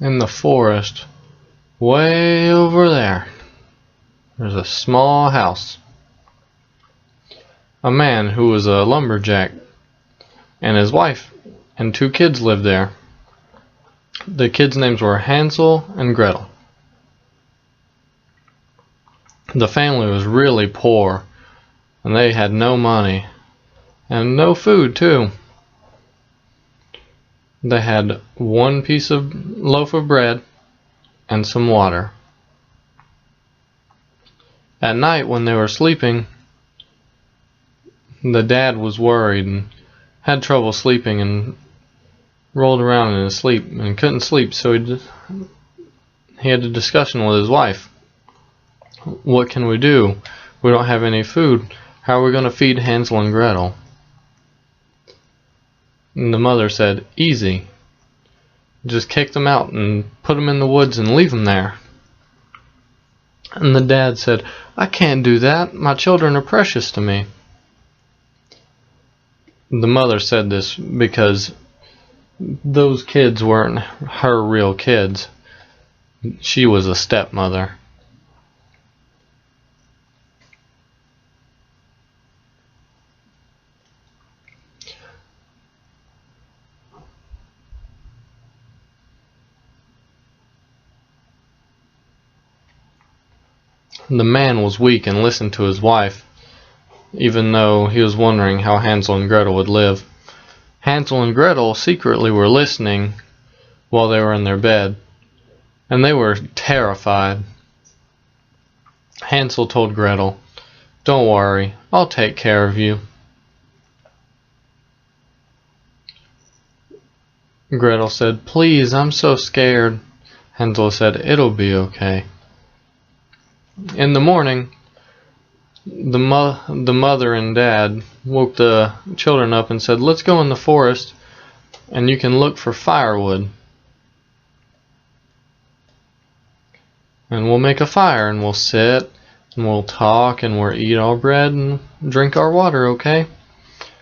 In the forest, way over there, there's a small house. A man who was a lumberjack and his wife and 2 kids lived there. The kids' names were Hansel and Gretel. The family was really poor, and they had no money and no food too. They had 1 piece of loaf of bread and some water. At night when they were sleeping, the dad was worried and had trouble sleeping and rolled around in his sleep and couldn't sleep, so he had a discussion with his wife. What can we do? We don't have any food. How are we going to feed Hansel and Gretel? And the mother said, easy. Just kick them out and put them in the woods and leave them there. And the dad said, I can't do that. My children are precious to me. The mother said this because those kids weren't her real kids. She was a stepmother. The man was weak and listened to his wife, even though he was wondering how Hansel and Gretel would live. Hansel and Gretel secretly were listening while they were in their bed, and they were terrified. Hansel told Gretel, don't worry, I'll take care of you. Gretel said, please, I'm so scared. Hansel said, it'll be okay. In the morning, the mother and dad woke the children up and said, let's go in the forest and you can look for firewood. And we'll make a fire and we'll sit and we'll talk and we'll eat our bread and drink our water, okay?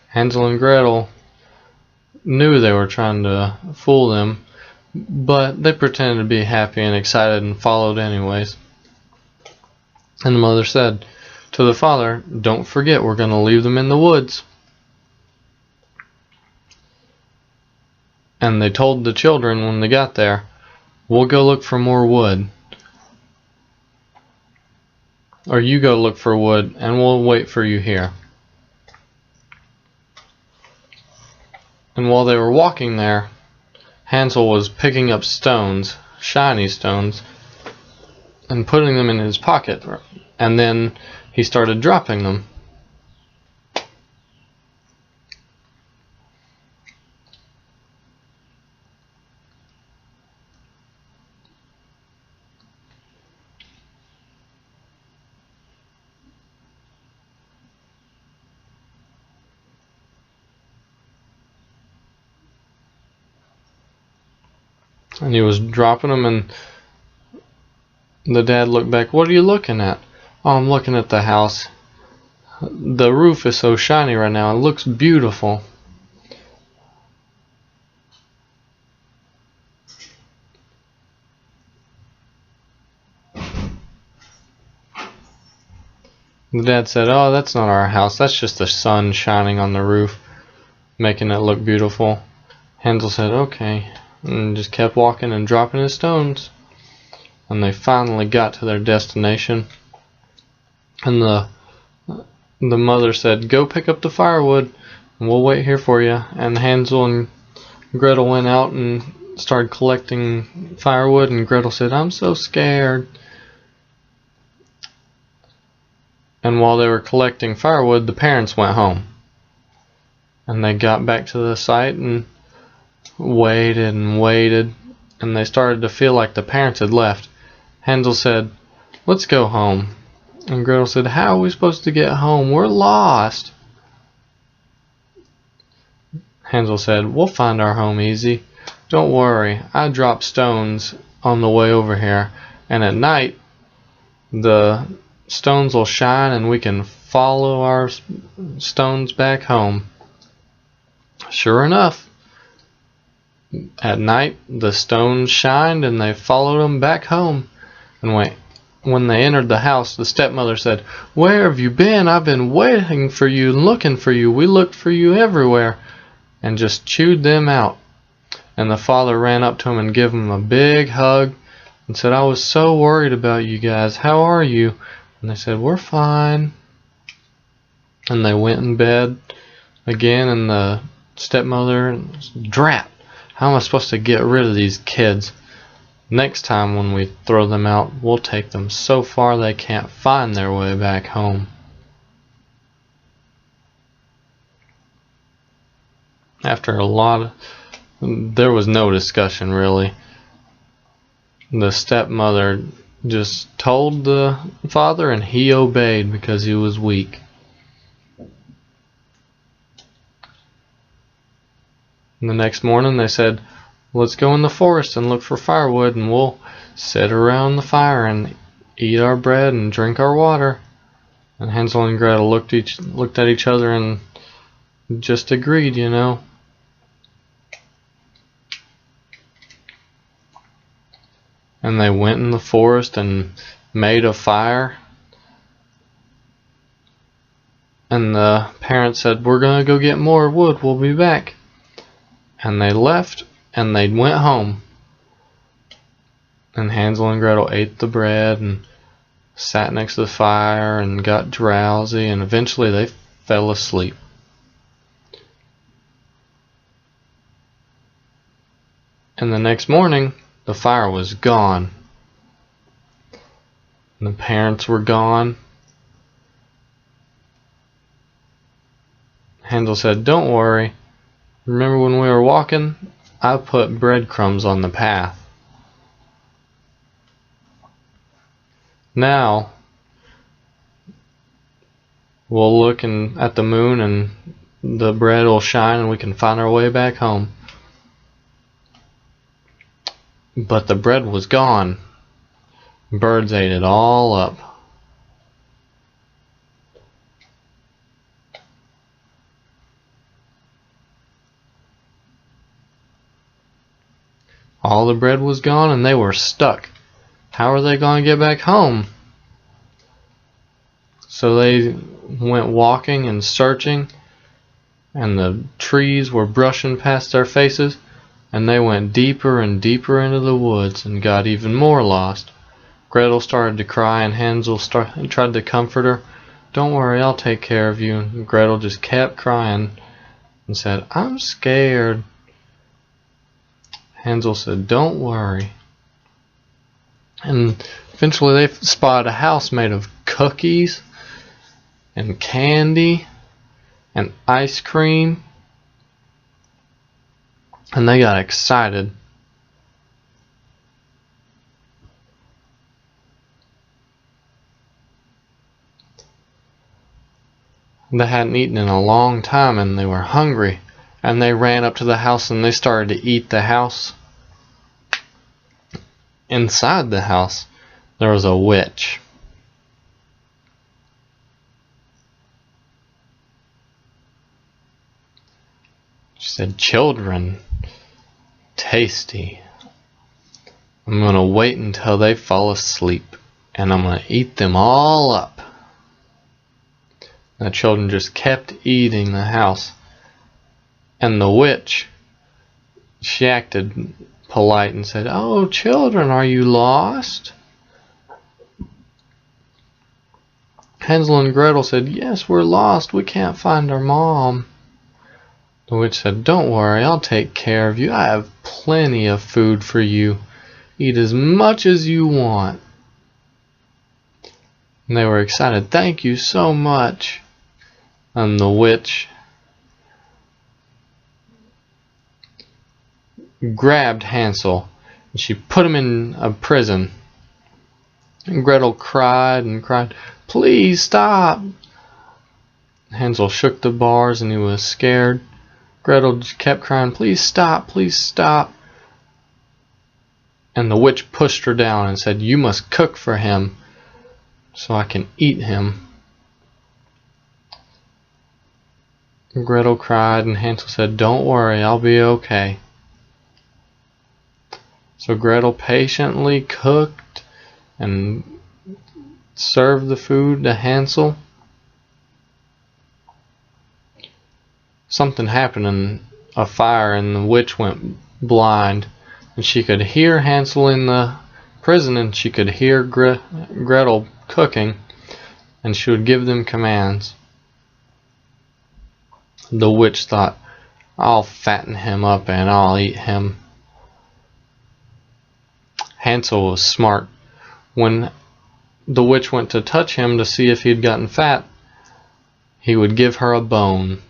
Hansel and Gretel knew they were trying to fool them, but they pretended to be happy and excited and followed anyways. And the mother said to the father, don't forget, we're going to leave them in the woods. And they told the children when they got there, we'll go look for more wood. Or you go look for wood and we'll wait for you here. And while they were walking there, Hansel was picking up stones, shiny stones, and putting them in his pocket, and then he started dropping them. And he was dropping them, and the dad looked back. What are you looking at? Oh, I'm looking at the house. The roof is so shiny right now. It looks beautiful. The dad said, oh, that's not our house. That's just the sun shining on the roof, making it look beautiful. Hansel said, okay, and just kept walking and dropping his stones. And they finally got to their destination. And the mother said, go pick up the firewood and we'll wait here for you. And Hansel and Gretel went out and started collecting firewood, and Gretel said, I'm so scared. And while they were collecting firewood, the parents went home. And they got back to the site and waited and waited, and they started to feel like the parents had left. Hansel said, let's go home. And Gretel said, how are we supposed to get home? We're lost. Hansel said, we'll find our home easy. Don't worry, I dropped stones on the way over here, and at night the stones will shine and we can follow our stones back home. Sure enough, At night, the stones shined, and they followed them back home. And when they entered the house, the stepmother said, "Where have you been? I've been waiting for you and looking for you. We looked for you everywhere," and just chewed them out. And the father ran up to him and gave him a big hug and said, "I was so worried about you guys. How are you?" And they said, "We're fine." And they went in bed again, and the stepmother, "Drat, how am I supposed to get rid of these kids? Next time when we throw them out, we'll take them so far they can't find their way back home." After there was no discussion really. The stepmother just told the father, and he obeyed because he was weak. And the next morning they said, "Let's go in the forest and look for firewood, and we'll sit around the fire and eat our bread and drink our water." And Hansel and Gretel looked at each other and just agreed, you know. And they went in the forest and made a fire. And the parents said, "We're going to go get more wood. We'll be back." And they left, and they went home. And Hansel and Gretel ate the bread and sat next to the fire and got drowsy, and eventually they fell asleep. And the next morning, the fire was gone. And the parents were gone. Hansel said, "Don't worry. Remember when we were walking? I put breadcrumbs on the path. Now we'll look at the moon, and the bread will shine, and we can find our way back home." But the bread was gone. Birds ate it all up. All the bread was gone, and they were stuck. How are they going to get back home? So they went walking and searching, and the trees were brushing past their faces, and they went deeper and deeper into the woods and got even more lost. Gretel started to cry, and Hansel tried to comfort her. "Don't worry, I'll take care of you." And Gretel just kept crying and said, "I'm scared." Hansel said, "Don't worry." And eventually they spotted a house made of cookies and candy and ice cream. And they got excited. They hadn't eaten in a long time, and they were hungry. And they ran up to the house, and they started to eat the house. Inside the house, there was a witch. She said, "Children, tasty. I'm going to wait until they fall asleep, and I'm going to eat them all up." The children just kept eating the house. And the witch, she acted polite and said, "Oh, children, are you lost?" Hansel and Gretel said, "Yes, we're lost. We can't find our mom." The witch said, "Don't worry, I'll take care of you. I have plenty of food for you. Eat as much as you want." And they were excited. "Thank you so much." And the witch grabbed Hansel, and she put him in a prison. And Gretel cried and cried, "Please stop." Hansel shook the bars, and he was scared. Gretel just kept crying, "Please stop, please stop." And the witch pushed her down and said, "You must cook for him so I can eat him." Gretel cried, and Hansel said, "Don't worry, I'll be okay." So Gretel patiently cooked and served the food to Hansel. Something happened in a fire and the witch went blind, and she could hear Hansel in the prison, and she could hear Gretel cooking, and she would give them commands. The witch thought, I'll fatten him up and I'll eat him. Hansel was smart. When the witch went to touch him to see if he'd gotten fat, he would give her a bone.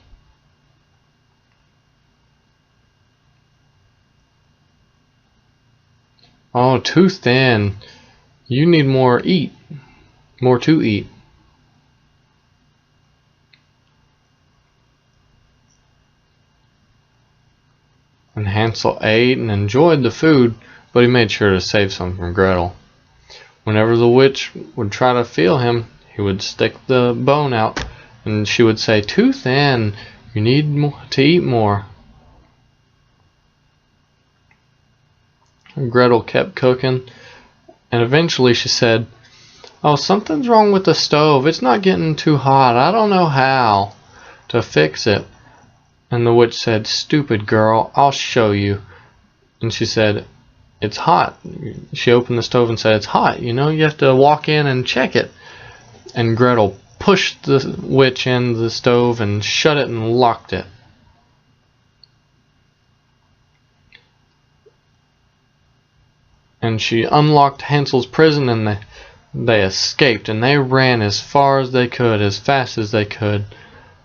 Oh, too thin. You need more to eat. And Hansel ate and enjoyed the food, but he made sure to save some from Gretel. Whenever the witch would try to feel him, he would stick the bone out, and she would say, too thin. You need to eat more. Gretel kept cooking, and eventually she said, oh, something's wrong with the stove. It's not getting too hot. I don't know how to fix it. And the witch said, stupid girl, I'll show you. And she said, it's hot. She opened the stove and said, it's hot. You know, you have to walk in and check it. And Gretel pushed the witch in the stove and shut it and locked it. And she unlocked Hansel's prison, and they escaped, and they ran as far as they could, as fast as they could,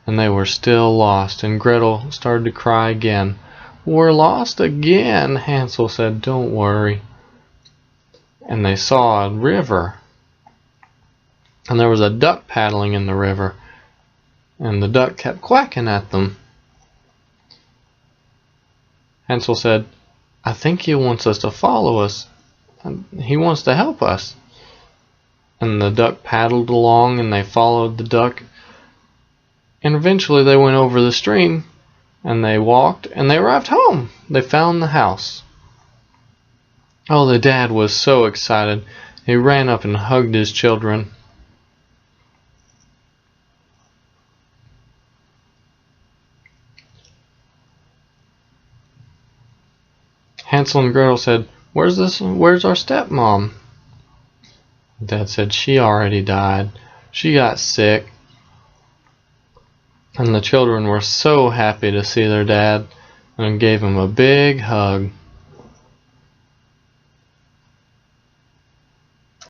and they were still lost. And Gretel started to cry again. We're lost again, Hansel said. Don't worry. And they saw a river, and there was a duck paddling in the river, and the duck kept quacking at them. Hansel said, I think he wants us to follow us. He wants to help us. And the duck paddled along, and they followed the duck, and eventually they went over the stream, and they walked, and they arrived home. They found the house. Oh, the dad was so excited. He ran up and hugged his children. Hansel and Gretel said, Where's our stepmom? Dad said, she already died. She got sick. And the children were so happy to see their dad and gave him a big hug.